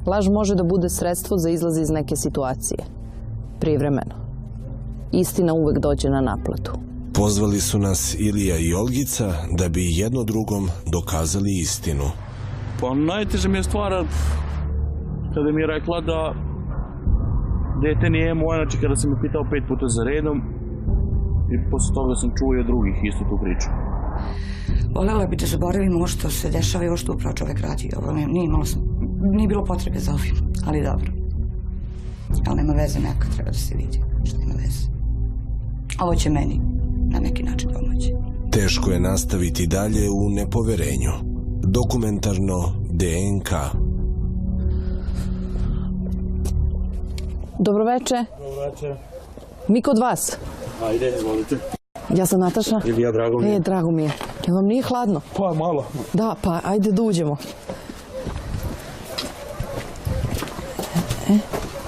Laž može da bude sredstvo za izlaz iz neke situacije. Privremeno. Istina uvek dođe na naplatu. Pozvali su nas Ilija i Olgica da bi jedno drugom dokazali istinu. Pa najteže mi je stvar kada mi je rekla da dete nije moje, znači kada sam je pitao 5 puta za redom i posle toga sam čuo i od drugih isto tu priču. Volela bi da zaboravim ovo što se dešava i ovo što upravo čovek radi. Nije bilo potrebe za ovim, ali dobro. Ali nema veze, neka treba da se vidi što ima veze. Ovo će meni na neki način pomoći. Teško je nastaviti dalje u nepoverenju. Dokumentarno DNK. Dobroveče. Dobroveče. Mi kod vas. Ajde, izvolite. Ja sam Nataša. Ilija, drago mi je. Drago mi je. Jel vam nije hladno? Pa, malo. Da, pa ajde da uđemo.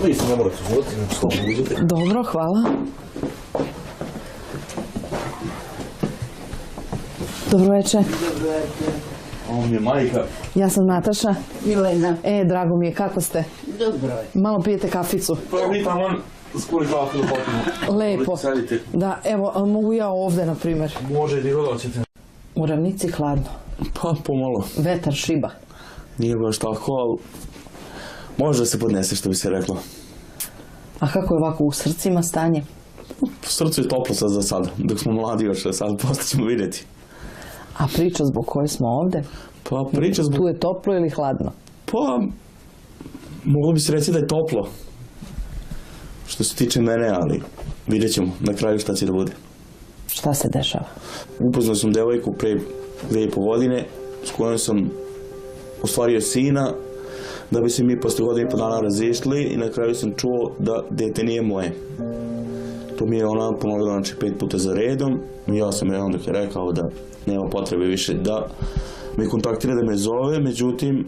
Nisam, ne morate uzeti, znači slobodno uđete. Dobro, hvala. Dobroveče. Ovo mi je majka. Ja sam Nataša. Milena. Drago mi je, kako ste? Dobro. Malo pijete kaficu. Pa mi tamo skuli kafu da potimo. Lepo. Sedite. Da, evo, ali mogu ja ovde, na primer. Može i da hoćete. U ravnici hladno. Pa, pomalo. Vetar šiba. Nije baš tako, ali može da se podnese, što bi se reklo. A kako je ovako u srcima stanje? Srcu je toplo sad za sad, dok smo mladi još, sad posle ćemo vidjeti. A priča zbog koje smo ovde? Pa priča zbog... Tu je toplo ili hladno? Pa, moglo bi se reći da je toplo. Što se tiče mene, ali vidjet ćemo na kraju šta će da bude. Šta se dešava? Upoznao sam devojku pre 2,5 godine, s kojom sam ostvario sina, da bi se mi posle 1,5 dana razišli i na kraju sam čuo da dete nije moje. To mi je ona ponovila, znači 5 puta za redom i ja sam je onda rekao da nema potrebe više da me kontaktira, da me zove, međutim,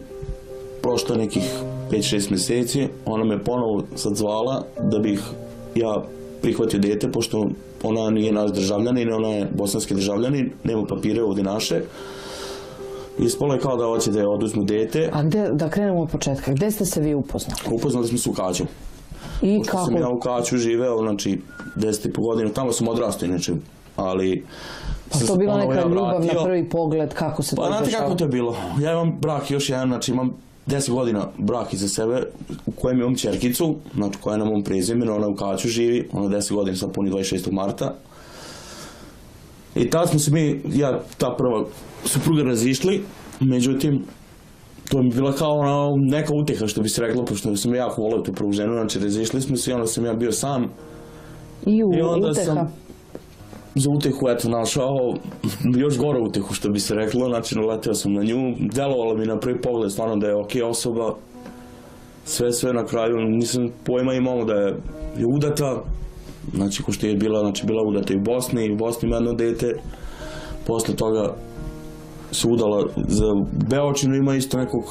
prošlo nekih 5-6 meseci, ona me ponovo sad zvala da bih ja prihvatio dete, pošto ona nije naš državljanin, ona je bosanski državljanin, nema papire ovdje naše. Ispalo je kao da hoće da je oduzmu dete. A gde, da krenemo od početka, gde ste se vi upoznali? Upoznali smo se u Kaću. I pošto kako? sam ja u Kaću živeo, znači 10,5 godina, tamo sam odrastao inače, ali... Pa to bila neka ljubav na prvi pogled, kako se to dešava? Pa znate kako to je bilo? Ja imam brak još jedan, znači imam 10 godina brak iza sebe, u kojem imam ćerkicu, znači koja je na mom prezimenu, ona u Kaću živi, ona 10 godina sad puni 26. marta. I tad smo se mi, ja, ta prva supruga razišli, međutim, to mi je bila kao neka uteha, što bi se reklo, pošto sam jako volio tu prvu ženu, znači razišli smo se i onda sam ja bio sam. I onda uteha? Sam za utehu, eto, našao još gore utehu, što bi se reklo, znači naleteo sam na nju, delovalo mi na prvi pogled stvarno da je okej osoba, sve na kraju, nisam pojma imao da je udata, znači ko što je bila, znači bila udata i u Bosni ima jedno dete, posle toga se udala za Beočinu, ima isto nekog,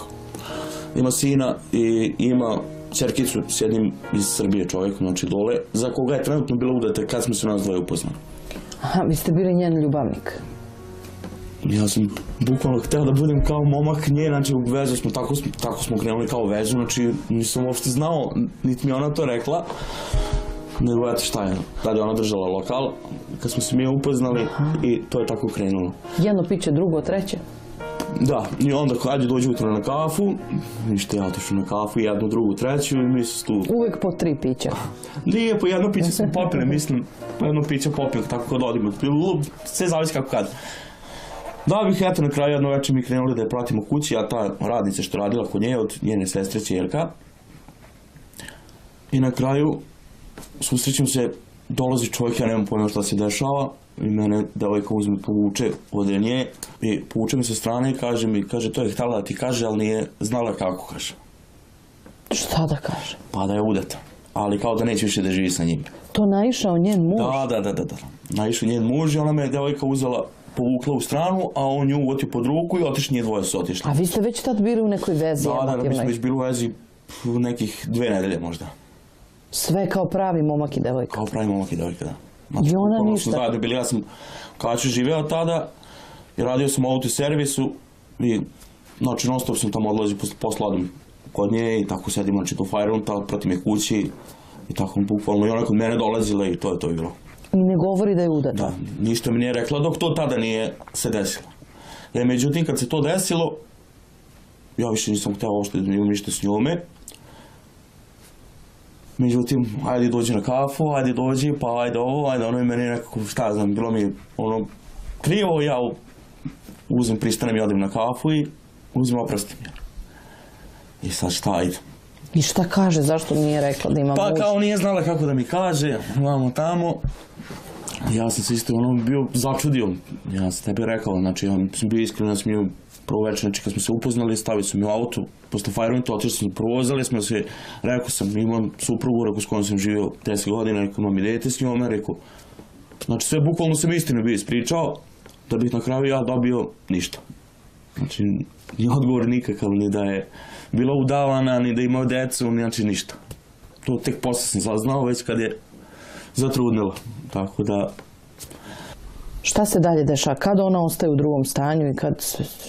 ima sina i ima ćerkicu s jednim iz Srbije čovjekom, znači dole, za koga je trenutno bila udata kad smo se nas dvoje upoznali. Aha, vi ste bili njen ljubavnik? Ja sam bukvalno hteo da budem kao momak nje, znači u vezu smo, tako smo krenuli kao vezu, znači nisam uopšte znao, niti mi ona to rekla, nego eto šta je, tada je ona držala lokal, kad smo se mi upoznali i to je tako krenulo. Jedno piće, drugo, treće? Da, i onda ajde dođe utro na kafu, ništa ja otišu na kafu, jednu, drugu, treću i mi se tu... Uvijek po 3 pića? Nije, po jedno piće smo popili, mislim, po jedno piće popili, tako kad odimo, sve zavisi kako kad. Da bih, eto, na kraju jedno večer mi krenuli da je pratimo kući, a ta radnica što radila kod nje, od njene sestre ćerka. I na kraju susrećem se, dolazi čovjek, ja nemam pojma šta se dešava, i mene devojka uzme, povuče od nje i povuče mi sa strane i kaže, to je htjela da ti kaže, ali nije znala kako kaže. Šta da kaže? Pa da je udata, ali kao da neće više da živi sa njim. To naišao njen muž? Da. Naišao njen muž i ona me devojka uzela, povukla u stranu, a on nju uvotio pod ruku i otišli, nije dvoje su otišli. A vi ste već tad bili u nekoj vezi? Da, mi smo već bili u vezi nekih 2 nedelje možda. Sve kao pravi momak i devojka? Kao pravi momak i devojka, da. I ona ništa? Zajedno bili, ja sam Kaću živeo tada i radio sam u autoservisu i znači non stop sam tamo odlazio posle kod nje i tako sedim, znači do fajrunta, protiv me kući i tako bukvalno i ona kod mene dolazila i to je to bilo. I ne govori da je udata? Da, ništa mi nije rekla dok to tada nije se desilo. Međutim, kad se to desilo, ja više nisam htio uopšte da imam ništa s njome. Međutim, ajde dođi na kafu, ajde dođi, pa ajde ovo, ajde ono i meni nekako, šta znam, bilo mi ono krivo, ja uzem, pristanem i odim na kafu i uzem oprostim. I sad šta, ajde. I šta kaže, zašto nije rekla da ima muž? Pa kao nije znala kako da mi kaže, vamo tamo. Ja sam se isto ono bio začudio, ja sam tebi rekao, znači ja sam bio iskren, ja sam bio prvo večer, znači kad smo se upoznali, stavili su mi u auto, posle fajrunta, otišli smo, provozali smo se, rekao sam, imam suprugu, rekao s kojom sam živio 10 godina, rekao imam i dete s njome, rekao, znači sve bukvalno sam istinu bio ispričao, da bih na kraju ja dobio ništa. Znači, ni odgovor nikakav, ni da je bila udavana, ni da imao decu, znači ništa. To tek posle sam saznao, već kad je zatrudnila, tako da... Šta se dalje dešava? Kad ona ostaje u drugom stanju i kad...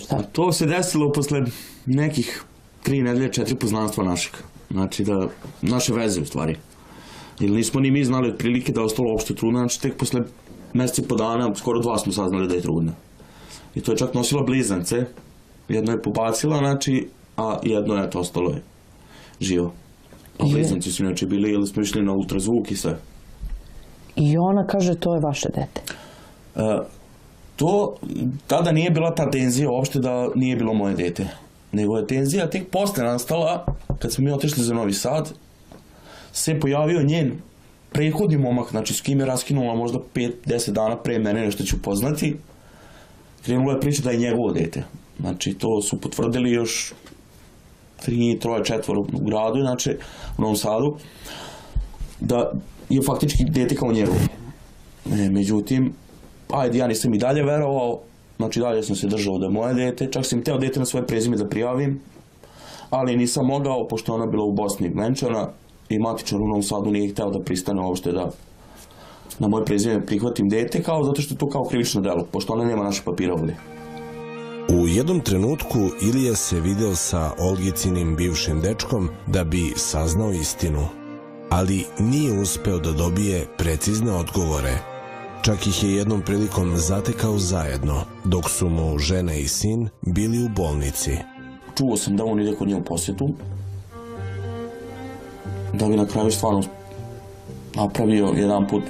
Šta? To se desilo posle nekih 3 nedelje, 4 poznanstva našeg. Znači da, naše veze u stvari. Jer nismo ni mi znali otprilike da je ostalo uopšte trudna, znači tek posle mjeseci po dana, skoro 2 smo saznali da je trudna. I to je čak nosila blizance. Jedno je pobacila, znači, a jedno je to ostalo je živo. A blizanci su inače bili, ili smo išli na ultrazvuk i sve. I ona kaže to je vaše dete? To, tada nije bila ta tenzija uopšte da nije bilo moje dete. Nego je tenzija tek posle nastala, kad smo mi otišli za Novi Sad, se pojavio njen prethodni momak, znači s kim je raskinula možda 5-10 dana pre mene, nešto ću poznati. Krenula je priča da je njegovo dete. Znači to su potvrdili još 3, 3, 4 u gradu, znači u Novom Sadu, da je faktički dete kao njegovo. Međutim, ajde, ja nisam i dalje verovao, znači dalje sam se držao da je moje dete, čak sam hteo dete na svoje prezime da prijavim, ali nisam mogao, pošto ona bila u Bosni venčana i matičar u Novom Sadu nije hteo da pristane uopšte da na moje prezime prihvatim dete, kao zato što je to kao krivično delo, pošto ona nema naše papira ovdje. U jednom trenutku Ilija se video sa Olgicinim bivšim dečkom da bi saznao istinu, ali nije uspeo da dobije precizne odgovore. Čak ih je jednom prilikom zatekao zajedno, dok su mu žena i sin bili u bolnici. Čuo sam da on ide kod nje u posjetu, da bi na kraju stvarno napravio jedan put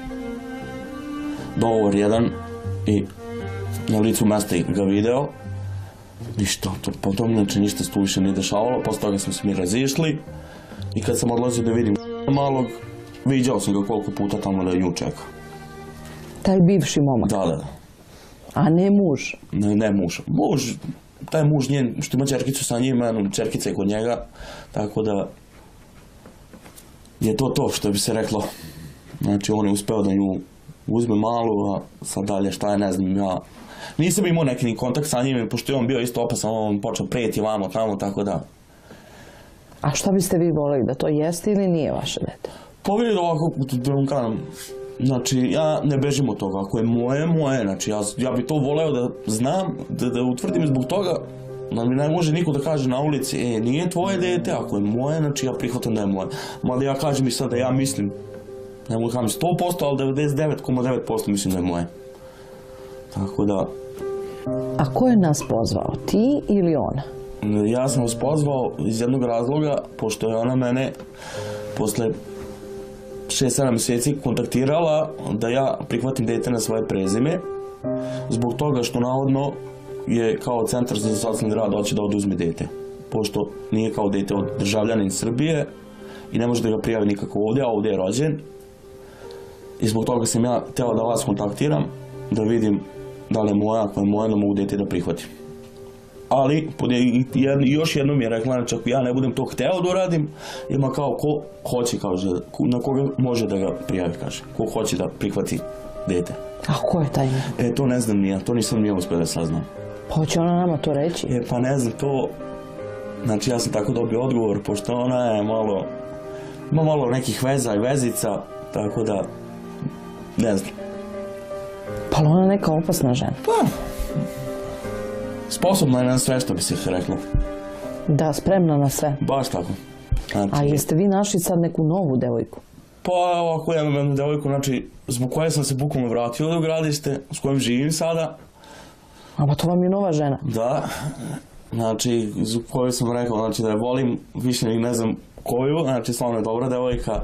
dogovor jedan i na licu mesta ga video. Ništa, potom znači ništa se tu više nije dešavalo, posle toga smo se mi razišli i kad sam odlazio da vidim malog, viđao sam ga koliko puta tamo da nju čeka. Taj bivši momak? Da. A ne muž? Ne muž. Taj muž njen, što ima čerkicu sa njim, čerkica je kod njega, tako da je to što bi se reklo. Znači on je uspeo da nju uzme malu, a sad dalje šta je, ne znam, ja nisam imao neki ni kontakt sa njim, pošto je on bio isto opasan, on počeo preti vamo tamo, tako da. A šta biste vi voleli, da to jeste ili nije vaše dete? Pa vidi ovako, da vam kažem, znači ja ne bežim od toga, ako je moje, moje, znači ja bi to voleo da znam, da utvrdim zbog toga, da mi ne može niko da kaže na ulici, nije tvoje dete, ako je moje, znači ja prihvatam da je moje. Mada ja kažem i sad da ja mislim, ne mogu kažem 100%, ali 99,9% mislim da je moje. Tako da... A ko je nas pozvao, ti ili ona? Ja sam vas pozvao iz jednog razloga, pošto je ona mene posle 6-7 mjeseci kontaktirala da ja prihvatim dete na svoje prezime, zbog toga što navodno je kao centar za socijalni rad hoće da oduzme dete, pošto nije kao dete od državljanin Srbije i ne može da ga prijavi nikako ovdje, a ovdje je rođen. I zbog toga sam ja htio da vas kontaktiram, da vidim da li je moja, ako je moja, da mogu dete da prihvatim. Ali, još jednom je rekla, znači ako ja ne budem to hteo da uradim, ima kao ko hoće, kaže, na koga može da ga prijavi, kaže, ko hoće da prihvati dete. A ko je taj? To ne znam nija, to nisam nija uspio da saznam. Pa hoće ona nama to reći? Pa ne znam, to, znači ja sam tako dobio odgovor, pošto ona je ima malo nekih veza i vezica, tako da, ne znam. Pa li ona neka opasna žena? Pa, sposobna je na sve što bi se reklo. Da, spremna na sve. Baš tako. A jeste vi našli sad neku novu devojku? Pa ovako, ja imam jednu devojku, znači, zbog koje sam se bukvalno vratio u gradište, s kojim živim sada. A pa to vam je nova žena? Da, znači, zbog koje sam rekao, znači, da je volim, više ne znam koju, znači, stvarno je dobra devojka.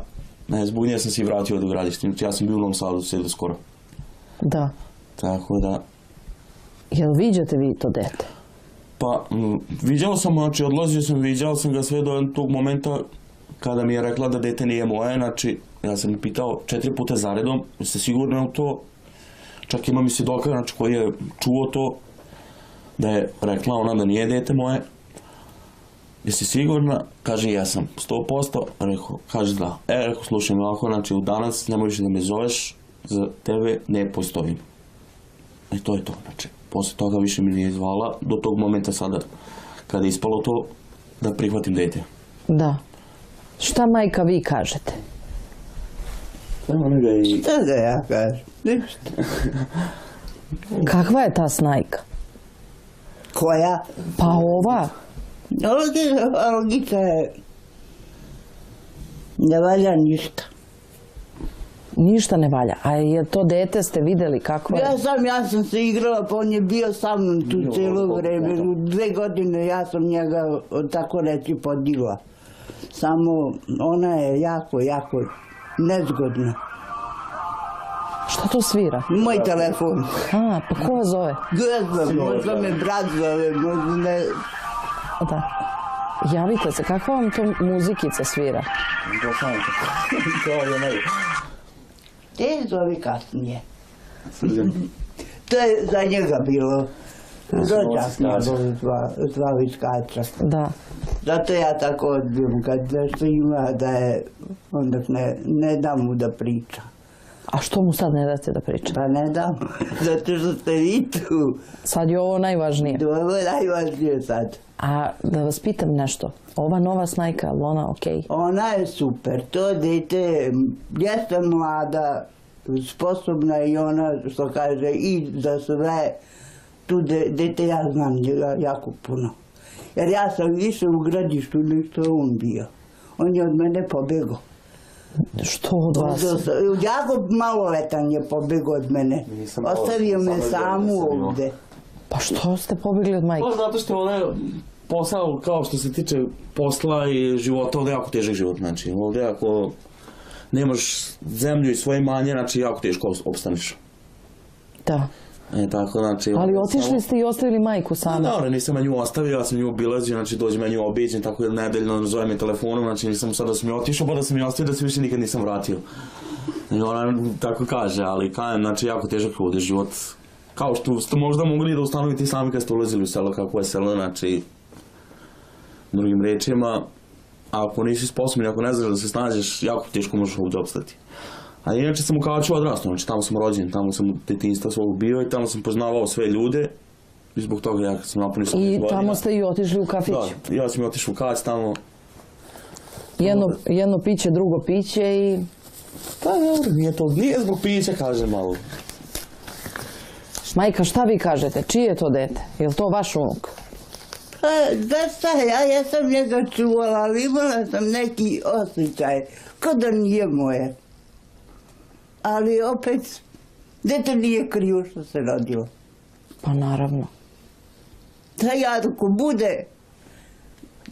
Zbog nje sam se i vratio u gradište, znači, ja sam bio u Novom Sadu sve do skoro. Da. Tako da... Jel viđate vi to dete? Pa, viđao sam, znači, viđao sam ga sve do tog momenta kada mi je rekla da dete nije moje, znači, ja sam mi pitao 4 puta zaredom, jeste sigurni u to? Čak ima mi se dokaz, znači, koji je čuo to, da je rekla ona da nije dete moje. Jesi sigurna? Kaže, jesam, 100%. Rekao, kaže da. Rekao, slušaj mi ovako, znači, u danas nemoj više da me zoveš, za tebe ne postojim. I to je to, znači. Posle toga više mi nije zvala, do tog momenta sada, kada je ispalo to, da prihvatim dete. Da. Šta majka vi kažete? Šta da ja kažem? Ništa. Kakva je ta snajka? Koja? Pa ova. Olgica je... Ne valja ništa. Ništa ne valja. A je to dete ste videli kakvo je? Ja sam se igrala, pa on je bio sa mnom tu cijelo vreme. U 2 godine ja sam njega tako reći podigla. Samo ona je jako nezgodna. Šta to svira? Moj telefon. A, pa ko vas zove? Možda me brat zove, možda ne... Da. Javite se, kakva vam to muzikica svira? Te zove kasnije. To je za njega bilo. Rođak njegov zva viskača. Da. Zato ja tako odbijem, kad nešto ima da je, onda ne dam mu da priča. A što mu sad ne date da priča? Pa ne dam, zato što ste vi tu. Sad je ovo najvažnije. Ovo je najvažnije sad. A da vas pitam nešto, ova nova snajka, je li ona okej? Ona je super, to dete jeste mlada, sposobna i ona, što kaže, i za sve. Tu dete ja znam njega jako puno. Jer ja sam više u gradištu nego što je on bio. On je od mene pobegao. Što od vas? Jako maloletan je pobegao od mene. Ostavio me samu ovde. Pa što ste pobegli od majke? Pa zato što ovdje posao, kao što se tiče posla i života, ovdje je jako težak život, znači. Ovdje ako nemaš zemlju i svoje imanje, znači jako teško opstaneš. Da. Tako, znači... Ali otišli ste i ostavili majku sama? Dobro, nisam na nju ostavio, ja sam nju obilazio, znači dođem na nju obiđen, tako da nedeljno zove me telefonom, znači nisam sad da sam ju otišao, pa da sam ju ostavio da se više nikad nisam vratio. I ona tako kaže, ali kajem, znači jako težak ovdje život. Kao što ste možda mogli da ustanovite sami kad ste ulazili u selo, kako je selo, znači... Drugim rečima, ako nisi sposobni, ako ne znaš da se snađeš, jako teško možeš ovdje opstati. A inače sam u Kalaču odrastao, znači tamo sam rođen, tamo sam detinjstva svog bio i tamo sam poznavao sve ljude i zbog toga ja kad sam napunio 18 godina. I tamo ste i otišli u kafić? Da, ja sam i otišao u Kalač tamo. Jedno piće, drugo piće i... Pa dobro, nije zbog pića, kažem malo. Majka, šta vi kažete? Čije je to dete? Je li to vaš unuk? Pa, da šta, ja sam njega čuvala, ali imala sam neki osjećaj, kao da nije moje. Ali opet, dete nije krivo što se rodilo. Pa naravno. Da ja ako bude,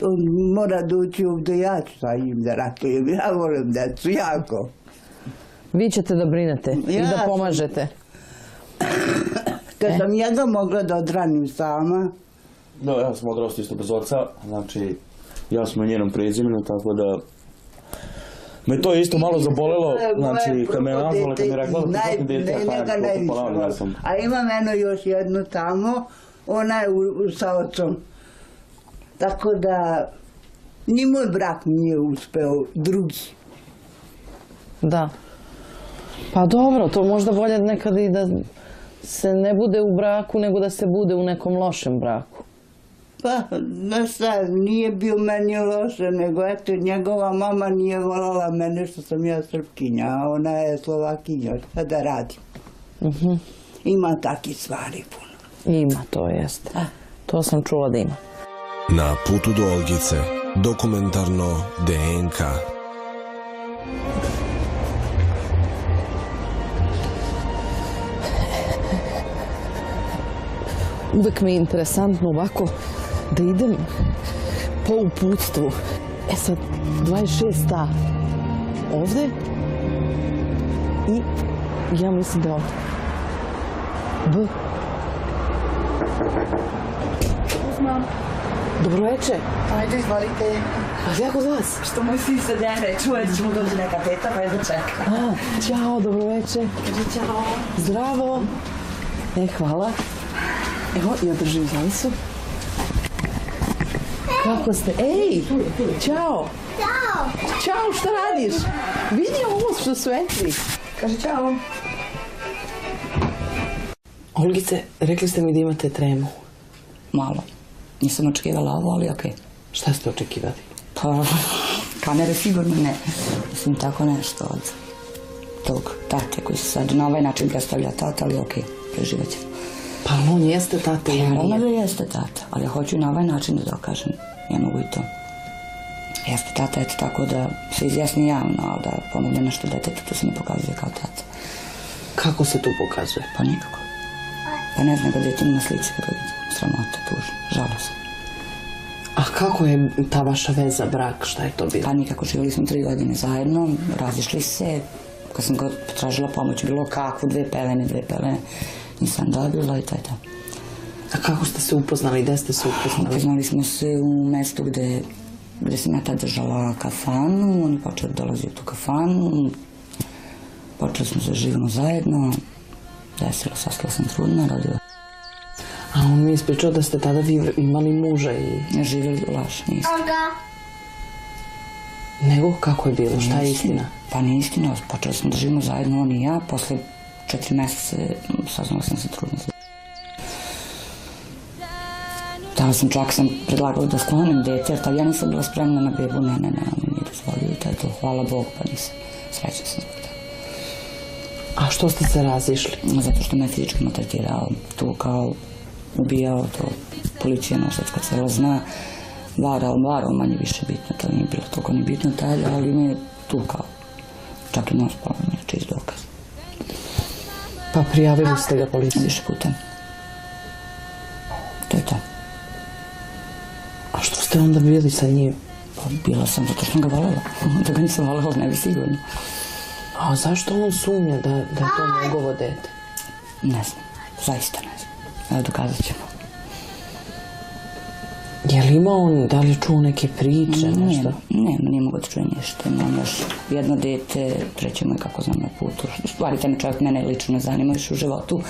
on mora doći ovdje, ja ću sa njim da ratujem, ja volim decu, jako. Vi ćete da brinete i da pomažete. Kad sam njega mogla da odranim sama. Da, ja sam odrastao isto bez oca, znači ja sam na njenom prezimenu, tako da me to isto malo zabolelo, znači kad me je nazvala, kad mi je rekla da prihvatim dete, ja ponavljam sam. A imam eno još jednu tamo, ona je sa ocom. Tako da ni moj brak nije uspeo, drugi. Da. Pa dobro, to možda bolje nekad i da se ne bude u braku, nego da se bude u nekom lošem braku. Pa, znaš šta, nije bio meni loše, nego eto, njegova mama nije voljela mene što sam ja Srpkinja, a ona je Slovakinja, šta da radim. Ima takih stvari puno. Ima, to jeste. To sam čula da ima. Na putu do Olgice, dokumentarno DNK. Uvek mi je interesantno ovako da idem po uputstvu. E sad, 26 ovde i ja mislim da je ovde. B. Uzmam. Dobroveče. Ajde, izvolite. A ja kod vas? Što moj sin se dene, čuje da će mu dođe neka teta, pa je da čeka. Ćao, dobroveče. Kaže, čao. Zdravo. Hvala. Evo, ja držim zalisu. Kako ste? Ej, čao. Ćao! Ćao, šta radiš? Vidi ovo što svetli. Kaže, čao. Olgice, rekli ste mi da imate tremu. Malo. Nisam očekivala ovo, ali okej. Šta ste očekivali? Pa, kamere sigurno ne. Mislim, tako nešto od tog tate koji se sad na ovaj način predstavlja tata, ali okej, preživat ćemo. Pa on jeste tata ili Naravno da nije? jeste tata, ali ja hoću na ovaj način da dokažem. Ja mogu i to. Jeste tata, eto tako da se izjasni javno, ali da pomogne nešto detetu, to se ne pokazuje kao tata. Kako se tu pokazuje? Pa nikako. Pa ne znam ga dete na slici kad ga vidim. Sramota, tužno, žalosno. A kako je ta vaša veza, brak, šta je to bilo? Pa nikako, živjeli smo 3 godine zajedno, razišli se. Kad sam god potražila pomoć, bilo kakvu, 2 pelene, nisam dobila i to je to. A kako ste se upoznali, gde ste se upoznali? Upoznali smo se u mestu gde sam ja tad držala kafanu, on je počeo da dolazi u tu kafanu, počeli smo da živimo zajedno, desilo se, oskala sam trudna, rodila. A on mi je ispričao da ste tada vi imali muža i... Živjeli laž, nije istina. Olga! Nego, kako je bilo, šta je istina? Pa nije istina, počeli smo da živimo zajedno, on i ja, posle 4 meseca saznala sam se trudna. Tada sam predlagala da sklonim dete, jer tad ja nisam bila spremna na bebu, ne, on mi nije dozvolio i to, hvala Bogu, pa nisam, srećna sam zbog toga. A što ste se razišli? Zato što me fizički maltretirao, tukao, ubijao, to policija novosadska cela zna, varao, manje više bitno, to nije bilo toliko ni bitno tad, ali me je tukao, čak i nos polomio, čist dokaz. Pa prijavili ste ga policiji? Više puta. To je to. A što ste onda bili sa njim? Pa bila sam zato što sam ga voljela. Da ga nisam voljela, ne bi sigurno. A zašto on sumnja da je to njegovo dete? Ne znam, zaista ne znam. Evo, dokazat ćemo. Je li ima on, da li je čuo neke priče, nešto? Nije mogu da čuje ništa. Imam još jedno dete, treće mu je kako znam na putu. U stvari, taj čovjek mene lično ne zanima više u životu.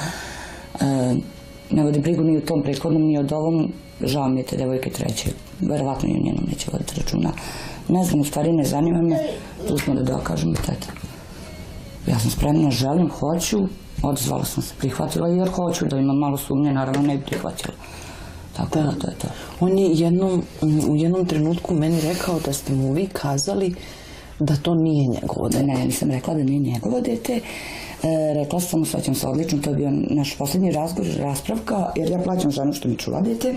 Ne vodi brigu ni u tom prethodnom, ni od ovom. Žao mi je te devojke treće. Verovatno i u njenom neće voditi računa. Ne znam, u stvari ne zanima me. Tu smo da dokažem i teta. Ja sam spremna, želim, hoću. Odzvala sam se, prihvatila jer hoću da imam malo sumnje, naravno ne bi prihvatila. Tako da, to je to. On je u jednom trenutku meni rekao da ste mu vi kazali da to nije njegovo dete. Ne, nisam rekla da nije njegovo dete. Rekla sam, osjećam se odlično, to je bio naš posljednji razgovor, raspravka, jer ja plaćam ženu što mi čuva dete.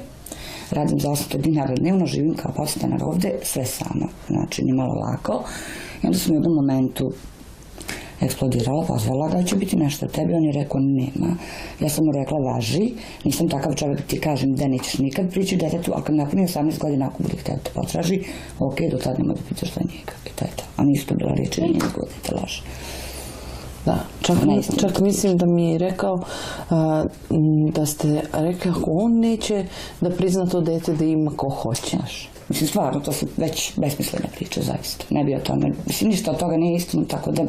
Radim za 800 dinara dnevno, živim kao podstanar ovde, sve sama. Znači, ni malo lako. I onda sam u jednom momentu eksplodirala, pozvala ga, će biti nešto od tebe, on je rekao nema. Ja sam mu rekla važi, nisam takav čovjek ti kažem da nećeš nikad prići detetu, a kad napuni 18 godina ako bude htio te potraži, ok, do tad nema da pitaš za njega. I to je to. A nisu to bila riječi, nije njegovo dete laže. Da, čak mislim da mi je rekao da ste rekli ako on neće da prizna to dete da ima ko hoće. Mislim, stvarno, to su već besmislene priče, zaista. Ne bi o tome, mislim, ništa od toga nije istino, tako da...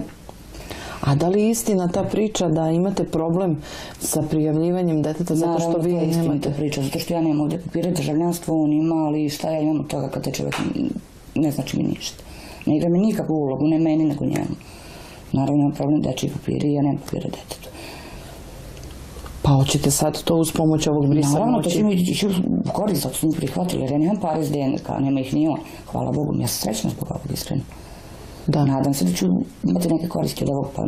A da li je istina ta priča da imate problem sa prijavljivanjem deteta zato što vi nemate? Naravno, to je priča, zato što ja nemam ovdje papire, državljanstvo on ima, ali šta ja imam od toga kad te čovjek ne znači mi ništa. Ne igra mi nikakvu ulogu, ne meni, nego njemu. Naravno, imam problem dečiji papiri i ja nemam papire detetu. Pa hoćete sad to uz pomoć ovog brisanja? Naravno, to će mi ići u korist, zato su mi prihvatili, jer ja nemam pare s DNK, nema ih ni on. Hvala Bogu, ja sam srećna zbog ovog, iskreno. Da. Nadam se da ću imati neke koristi od ovog, pa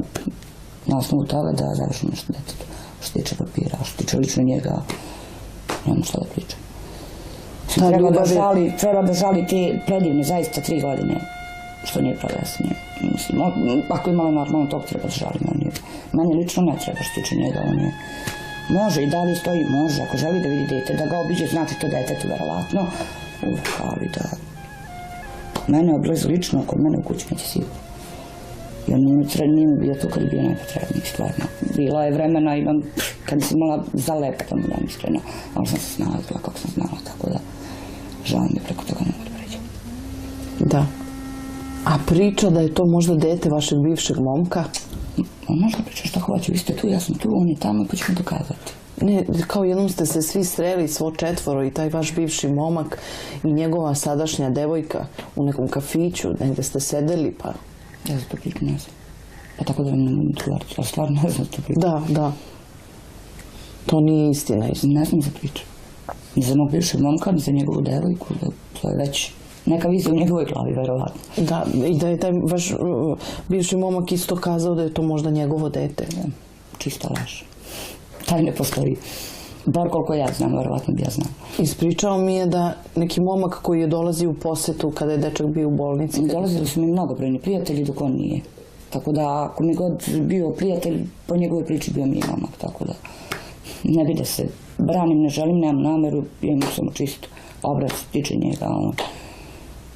na osnovu toga da završim nešto detetu. Što tiče papira, što tiče lično njega, nemam šta da pričam. Ta Treba ljubav je... treba da žali te predivne, zaista 3 godine, što nije provela s njim. Mislim, ako je malo normalno, tog treba da žali. Meni lično ne treba što tiče njega, on je... Može i dalje stoji, može, ako želi da vidi dete, da ga obiđe, znači to detetu, verovatno, ali da... Mene oblizu lično, kod mene u kući neće sigurno. Jer nije mi bio tu kad je bio najpotrebniji, stvarno. Bilo je vremena, imam, kad sam imala zalep, da mu dam iskreno, ali sam se snalazila kako sam znala, tako da žao mi preko toga ne mogu da pređem. Da. A priča da je to možda dete vašeg bivšeg momka? Možda priča šta hoće, vi ste tu, ja sam tu, on je tamo, pa ćemo dokazati. Ne, kao jednom ste se svi sreli, svo 4 i taj vaš bivši momak i njegova sadašnja devojka u nekom kafiću, negde ste sedeli, pa... Ja za to priču ne znam. Pa tako da vam ne mogu odgovoriti, ali stvarno ne znam za to priču. Da. To nije istina. Ne znam za priču. Ni za mog bivšeg momka, ni za njegovu devojku, to je već neka vizija u njegovoj glavi, verovatno. Da, i da je taj vaš bivši momak isto kazao da je to možda njegovo dete. Čista laž. Taj ne postoji. Bar koliko ja znam, verovatno bi ja znam. Ispričao mi je da neki momak koji je dolazio u posetu kada je dečak bio u bolnici. Dolazili su mi mnogobrojni prijatelji dok on nije. Tako da ako mi god bio prijatelj, po njegovoj priči bio mi momak. Tako da ne bi da se branim, ne želim, nemam nameru, imam samo čisto obraz tiče njega.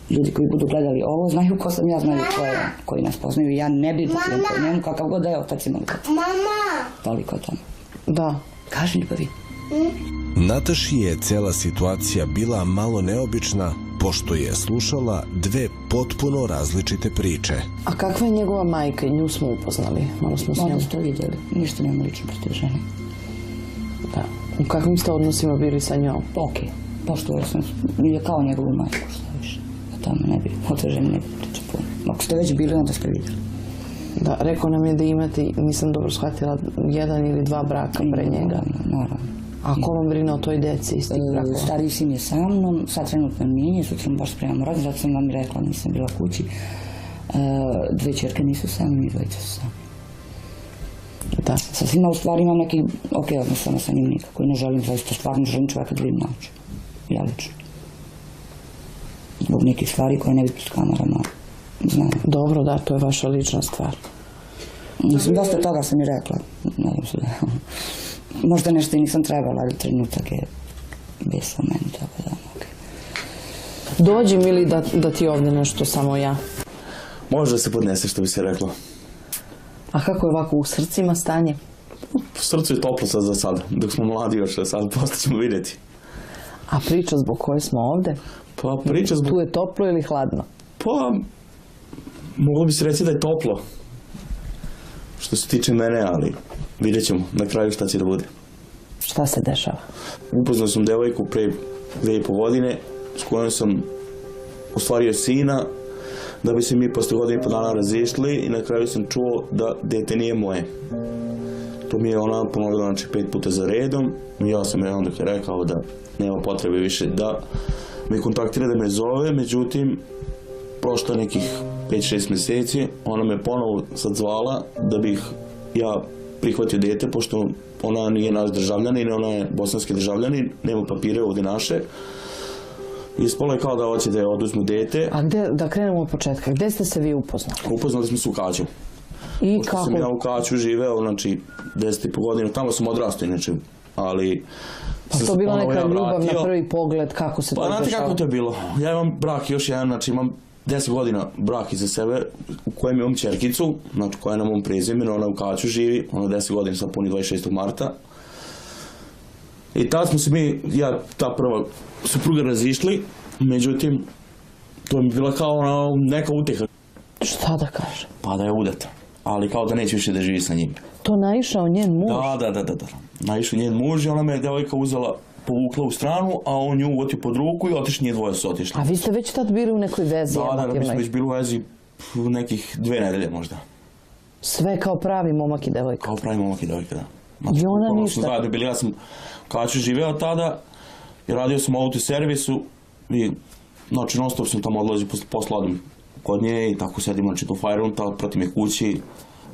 Ljudi koji budu gledali ovo znaju ko sam ja, znaju ko je on, koji nas poznaju. Ja ne bih da pijem po njemu, kakav god da je otac imali. Mama! Toliko o tome. Da. Kaži, ljubavi. Nataši je cela situacija bila malo neobična, pošto je slušala 2 potpuno različite priče. A kakva je njegova majka? Nju smo upoznali. Malo smo s njom. Onda ste to vidjeli. Ništa nema lično protiv žene. Da. U kakvim ste odnosima bili sa njom? Okej. Poštovala sam je kao njegovu majku, što više. O tome ne bi, o toj ženi ne bi pričao puno. Ako ste već bili, onda ste vidjeli. Da, rekao nam je da imate, nisam dobro shvatila, 1 ili 2 braka pre njega. Naravno. A ko vam brine o toj deci iz tih brakova? Stariji sin je sa mnom, sad trenutno nije, sutra mu baš spremamo rođendan, zato sam vam i rekla, nisam bila kući. 2 ćerke nisu sa mnom i 2 su sa mnom. Da. Sa svima u stvari imam neki odnos, samo sa njim nikako i ne želim, zaista stvarno želim čovjeka da vidim na oči. Ja lično. Zbog nekih stvari koje ne bi pred kamerama znam. Dobro, da, to je vaša lična stvar. Mislim, dosta toga sam i rekla. Nadam se da... Možda nešto i nisam trebala, ali trenutak je bio sa meni, tako da, okej. Dođem ili da ti ovdje nešto samo ja? Može da se podnese, što bi se reklo. A kako je ovako u srcima stanje? U srcu je toplo sad za sad, dok smo mladi još, sad posle ćemo vidjeti. A priča zbog koje smo ovdje? Pa priča zbog... Tu je toplo ili hladno? Pa, moglo bi se reći da je toplo. Što se tiče mene, ali vidjet ćemo na kraju šta će da bude. Šta se dešava? Upoznao sam devojku pre 2,5 godine, s kojom sam ostvario sina, da bi se mi posle 1,5 godina razišli i na kraju sam čuo da dete nije moje. To mi je ona ponovila, znači 5 puta za redom i ja sam je onda rekao da nema potrebe više da me kontaktira, da me zove, međutim, prošlo nekih 5-6 mjeseci, ona me ponovo sad zvala da bih ja prihvatio dete, pošto ona nije naš državljanin, ona je bosanski državljanin, nema papire ovdje naše. Ispalo je kao da hoće da je oduzmu dete. A gde, da krenemo od početka, gde ste se vi upoznali? Upoznali smo se u Kaću. I pošto kako? sam ja u Kaću živeo, znači 10,5 godina, tamo sam odrastao inače, ali... Pa to bila neka ljubav na prvi pogled, kako se to dešava? Pa znate kako to je bilo? Ja imam brak još jedan, znači imam 10 godina brak iza sebe, u kojem imam ćerkicu, znači koja je na mom prezimenu, ona u Kaću živi, ona 10 godina sad puni 26. marta. I tad smo se mi, ja, ta prva supruga razišli, međutim, to mi je bila kao neka uteha. Šta da kaže? Pa da je udata, ali kao da neće više da živi sa njim. To naišao njen muž? Da. Naišao njen muž i ona me je devojka uzela, povukla u stranu, a on nju uvotio pod ruku i otišli, njih dvoje su otišli. A vi ste već tad bili u nekoj vezi emotivnoj? Da, mi smo već bili u vezi nekih 2 nedelje možda. Sve kao pravi momak i devojka? Kao pravi momak i devojka, da. I ona ništa? Zajedno bili, ja sam u Kaću živeo tada i radio sam u autoservisu i znači non stop sam tamo odlazio posle odim kod nje i tako sedim, znači do fajrunta, protiv me kući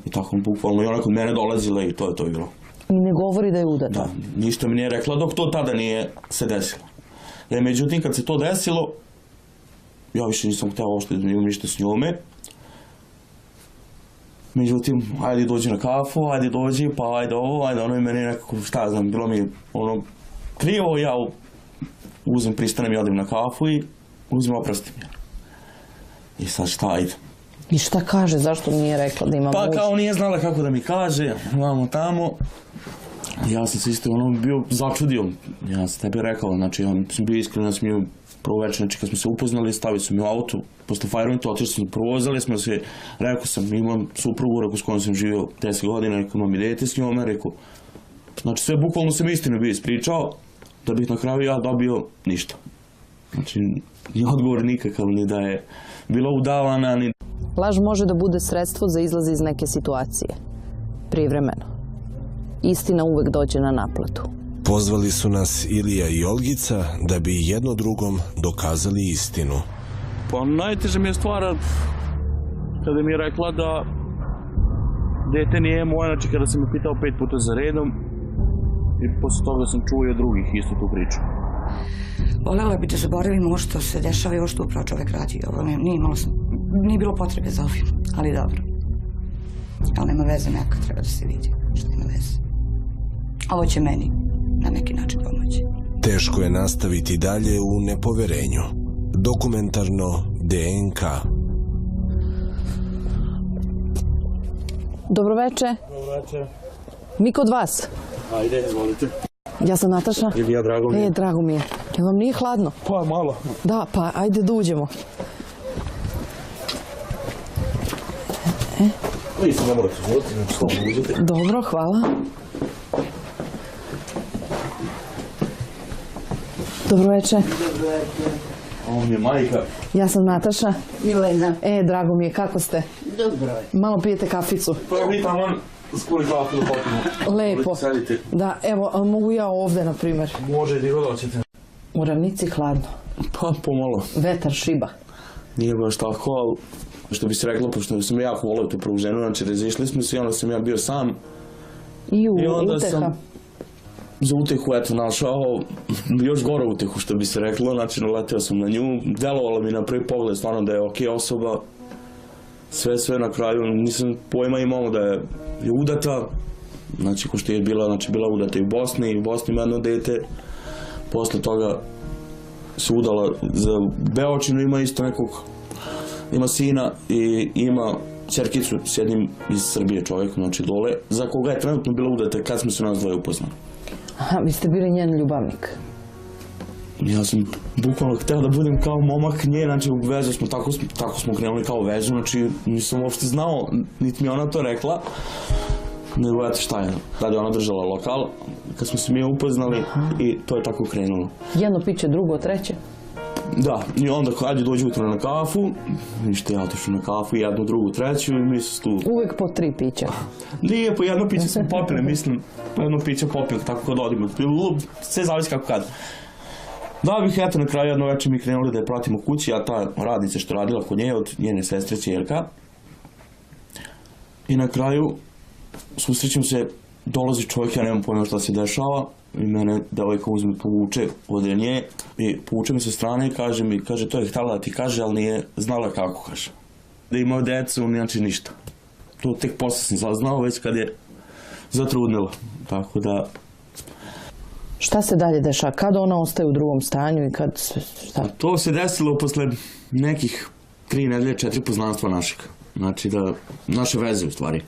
i tako bukvalno i ona kod mene dolazila i to je to bilo. I ne govori da je udata? Da, ništa mi nije rekla dok to tada nije se desilo. Međutim, kad se to desilo, ja više nisam htio uopšte da imam ništa s njome. Međutim, ajde dođi na kafu, ajde dođi, pa ajde ovo, ajde ono, i meni nekako, šta ja znam, bilo mi ono krivo, ja uzem, pristanem i odem na kafu i uzem, oprostim ja. I sad šta, ajde. I šta kaže, zašto nije rekla da ima Pa muž? kao nije znala kako da mi kaže, vamo tamo. Ja sam se isto ono bio začudio, ja sam tebi rekao, znači ja sam bio iskren, ja sam bio prvo večer, znači kad smo se upoznali, stavili smo mi u auto, posle fajrovnitu, otišli smo, provozali smo se, rekao sam, imam suprugu, rekao s kojom sam živio 10 godina, rekao imam i dete s njome, rekao, znači sve bukvalno sam istinu bio ispričao, da bih na kraju ja dobio ništa. Znači, ni odgovor nikakav, ni da je bila udavana, ni... Laž može da bude sredstvo za izlaz iz neke situacije. Privremeno. Istina uvek dođe na naplatu. Pozvali su nas Ilija i Olgica da bi jedno drugom dokazali istinu. Pa najteže mi je stvar kada mi je rekla da dete nije moje, znači kada sam me pitao 5 puta za redom i posle toga sam čuo i od drugih isto tu priču. Volela bi da zaboravim ovo što se dešava i ovo što upravo čovek radi. Ovo nije bilo potrebe za ovim, ali dobro. Ali nema veze, nekako treba da se vidi što ima veze. Ovo će meni na neki način pomoći. Teško je nastaviti dalje u nepoverenju. Dokumentarno DNK. Dobroveče. Dobroveče. Mi kod vas. Ajde, izvolite. Ja sam Nataša. Ilija, drago mi je. Drago mi je. Jel vam nije hladno? Pa malo. Da, pa ajde da uđemo. Vi se ne morate izvoliti, znači slobodno uđete. Dobro, hvala. Dobroveče. Ovo mi je majka. Ja sam Nataša. Milena, Drago mi je, kako ste? dobro je. Malo pijete kaficu. Pa vi tamo skuli kafu da popimo. Lepo. Sedite. Da, evo, ali mogu ja ovde, na primjer. Može, gdje god hoćete. U Ravnici hladno. Pa pomalo. Vetar šiba. Nije baš tako, ali što bi se reklo, pošto sam jako volio tu prvu ženu, znači razišli smo se i onda sam ja bio sam. I onda uteha. sam za utehu eto našao još gore utehu što bi se reklo, znači naletio sam na nju, delovala mi na prvi pogled stvarno da je okej osoba, sve na kraju, nisam pojma imao da je udata, znači ko što je bila, znači bila udata i u Bosni ima jedno dete, posle toga se udala za Beočinu, ima isto nekog, ima sina i ima ćerkicu s jednim iz Srbije čovjekom, znači dole, za koga je trenutno bila udata kad smo se nas dvoje upoznali. Aha, vi ste bili njen ljubavnik. Ja sam bukvalno hteo da budem kao momak nje, znači u vezu smo, tako smo krenuli kao vezu, znači nisam uopšte znao, niti mi ona to rekla, nego eto šta je, tada je ona držala lokal, kad smo se mi upoznali i to je tako krenulo. Jedno piće, drugo, treće. Da, i onda kad dođe utro na kafu, ništa ja otišu na kafu, jednu, drugu, treću i mi se tu... Uvijek po 3 pića. Nije, po jedno piće smo popili, mislim, po jedno piće popili, tako kad odimo. Sve zavisi kako kad. Da bih, eto, na kraju jedno večer mi krenuli da je pratimo kući, a ta radnica što radila kod nje, od njene sestre ćerka. I na kraju susrećem se, dolazi čovjek, ja nemam pojma šta se dešava, i mene devojka uzme, povuče od nje i povuče me sa strane i kaže to je htjela da ti kaže, ali nije znala kako kaže. Da imao decu, znači ništa. To tek posle sam saznao, već kad je zatrudnila. Tako da... Šta se dalje dešava? Kad ona ostaje u drugom stanju i kad... Šta? To se desilo posle nekih 3 nedelje, 4 poznanstva našeg. Znači da, naše veze u stvari.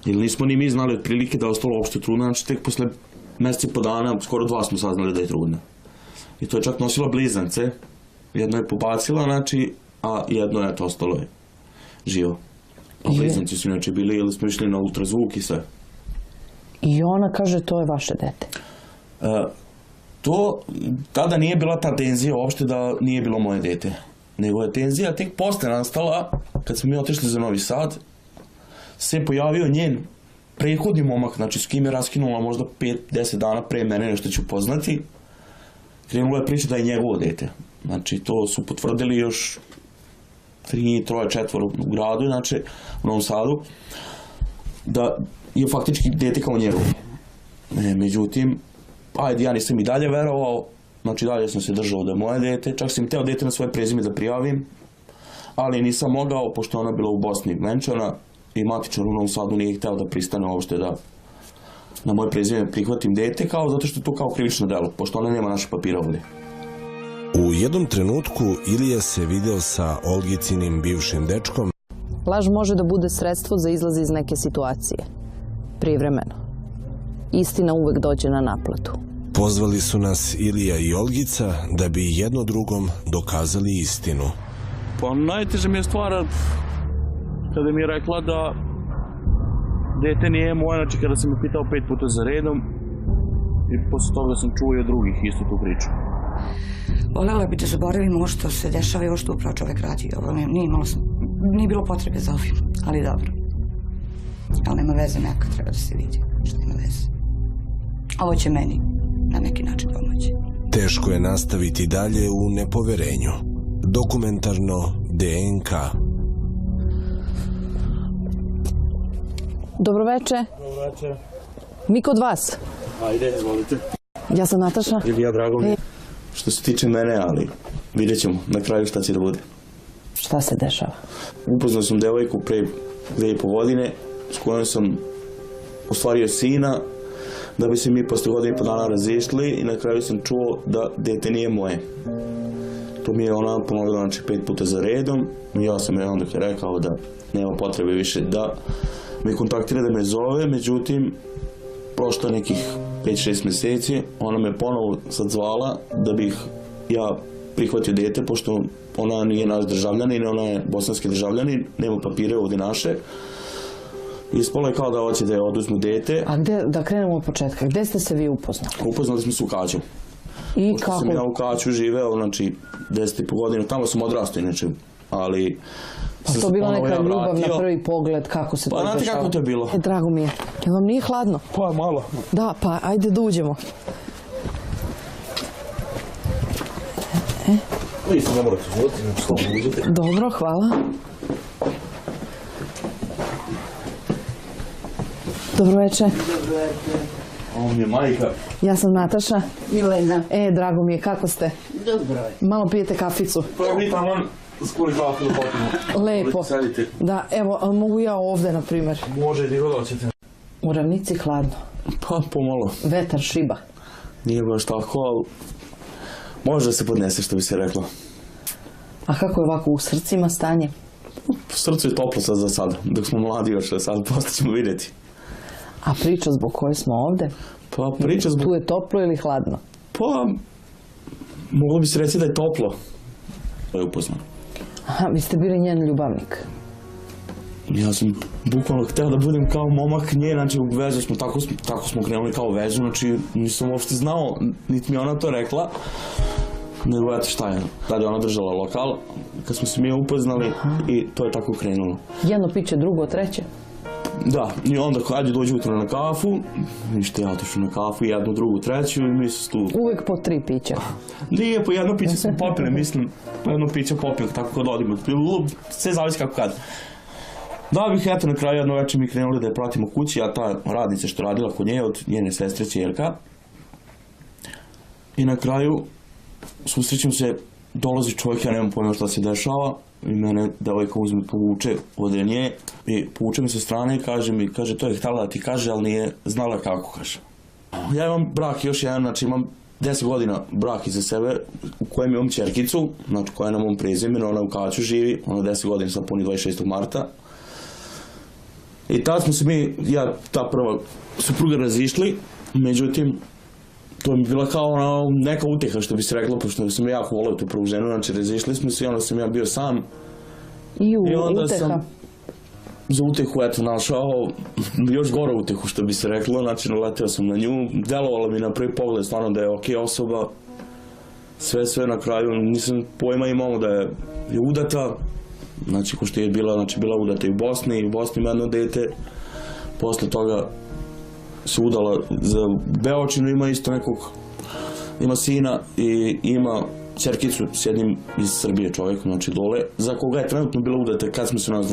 Ili nismo ni mi znali otprilike da je ostalo uopšte trudna, znači tek posle mjeseci po dana, skoro 2 smo saznali da je trudna. I to je čak nosila blizance, jedno je pobacila, znači, a jedno je to ostalo je živo. A blizanci su inače bili, ili smo išli na ultrazvuk i sve. I ona kaže to je vaše dete. To, tada nije bila ta tenzija uopšte da nije bilo moje dete. Nego je tenzija tek posle nastala, kad smo mi otišli za Novi Sad, se pojavio njen prethodni momak, znači s kim je raskinula možda 5-10 dana pre mene, nešto ću poznati. Krenula je priča da je njegovo dete. Znači to su potvrdili još 3, 3, 4 u gradu, znači u Novom Sadu, da je faktički dete kao njegovo. Međutim, ajde, ja nisam i dalje verovao, znači dalje sam se držao da je moje dete, čak sam hteo dete na svoje prezime da prijavim, ali nisam mogao, pošto ona bila u Bosni venčana i matičar u Novom Sadu nije hteo da pristane uopšte da na moje prezime prihvatim dete, kao zato što je to kao krivično delo, pošto ona nema naše papira ovdje. U jednom trenutku Ilija se video sa Olgicinim bivšim dečkom. Laž može da bude sredstvo za izlaz iz neke situacije. Privremeno. Istina uvek dođe na naplatu. Pozvali su nas Ilija i Olgica da bi jedno drugom dokazali istinu. Pa najteže mi je stvar kada mi je rekla da dete nije moje, znači kada sam je pitao 5 puta za redom i posle toga sam čuo i od drugih isto tu priču. Voljela bi da zaboravim ovo što se dešava i ovo što upravo čovek radi. Ovo nije bilo potrebe za ovim, ali dobro. Ali nema veze, nekako treba da se vidi što ima veze. Ovo će meni na neki način pomoći. Teško je nastaviti dalje u nepoverenju. Dokumentarno DNK. Dobroveče. Dobroveče. Mi kod vas. Ajde, izvolite. Ja sam Nataša. Ilija, drago mi. Što se tiče mene, ali vidjet ćemo na kraju šta će da bude. Šta se dešava? Upoznao sam devojku pre 2,5 godine s kojom sam ostvario sina, da bi se mi posle godinu i po dana razišli i na kraju sam čuo da dete nije moje. To mi je ona ponovila, znači 5 puta za redom i ja sam je onda rekao da nema potrebe više da me kontaktira, da me zove, međutim prošlo nekih 5-6 meseci ona me ponovo sad zvala da bih ja prihvatio dete, pošto ona nije naš državljanin, ona je bosanski državljanin, nema papire ovdje naše. Ispalo je kao da hoće da je oduzmu dete. A gde, da krenemo od početka, gde ste se vi upoznali? Upoznali smo se u Kaću. I Pošto kako? sam ja u Kaću živeo, znači 10,5 godina, tamo sam odrastao inače, ali... Pa to bila neka ljubav na prvi pogled, kako se to dešava? Pa znate kako to je bilo? Drago mi je. Jel vam nije hladno? Pa malo. Da, pa ajde da uđemo. Vi se ne morate živjeti, znači slobodno uđete. Dobro, hvala. Dobroveče. Ovo mi je majka. Ja sam Nataša. Milena. Drago mi je, kako ste? Dobro je. Malo pijete kaficu. Pa vi tamo skuli kafu da popimo. Lepo. Sedite. Da, evo, ali mogu ja ovde, na primjer. Može, gdje god hoćete. U Ravnici hladno. Pa pomalo. Vetar šiba. Nije baš tako, ali može da se podnese, što bi se reklo. A kako je ovako u srcima stanje? Srce je toplo sad za sad, dok smo mladi još, sad posle ćemo vidjeti. A priča zbog koje smo ovde? Pa priča zbog... Tu je toplo ili hladno? Pa, moglo bi se reći da je toplo. To je upoznano. Aha, vi ste bili njen ljubavnik. Ja sam bukvalno hteo da budem kao momak nje, znači u vezu smo, tako smo krenuli kao vezu, znači nisam uopšte znao, niti mi ona to rekla. Nego eto šta je, tada je ona držala lokal, kad smo se mi upoznali i to je tako krenulo. Jedno piće, drugo, treće? Da, i onda kad dođe jutro na kafu, ništa ja otišu na kafu, jednu, drugu, treću i mi se tu... Uvijek po 3 pića. Nije, po jedno piće smo popili, mislim, po jedno piće popili, tako kad odimo. Sve zavisi kako kad. Da bih, eto, na kraju jedno večer mi krenuli da je pratimo kući, a ta radnica što radila kod nje, od njene sestre ćerka. I na kraju, susrećem se, dolazi čovjek, ja nemam pojma šta se dešava, i mene devojka uzme, povuče od nje, i povuče me sa strane i kaže, to je htjela da ti kaže, ali nije znala kako kaže. Ja imam brak još jedan, znači imam 10 godina brak iza sebe, u kojem imam ćerkicu, znači koja je na mom prezimenu, ona u Kaću živi, ona 10 godina sad puni 26. marta. I tad smo se mi, ta prva supruga razišli, međutim, to mi je bila kao neka uteha, što bi se reklo, pošto sam jako volio tu prvu ženu, znači razišli smo se i onda sam ja bio sam. I onda uteha. sam za utehu, eto, našao još gore utehu, što bi se reklo, znači naletio sam na nju, delovalo mi na prvi pogled stvarno da je okej osoba, sve na kraju, nisam pojma imao da je udata, znači ko što je bila, znači bila udata i u Bosni ima jedno dete, posle toga se udala za Beočinu, ima isto nekog, ima sina i ima ćerkicu s jednim iz Srbije čovjekom, znači dole, za koga je trenutno bila udata kad smo se nas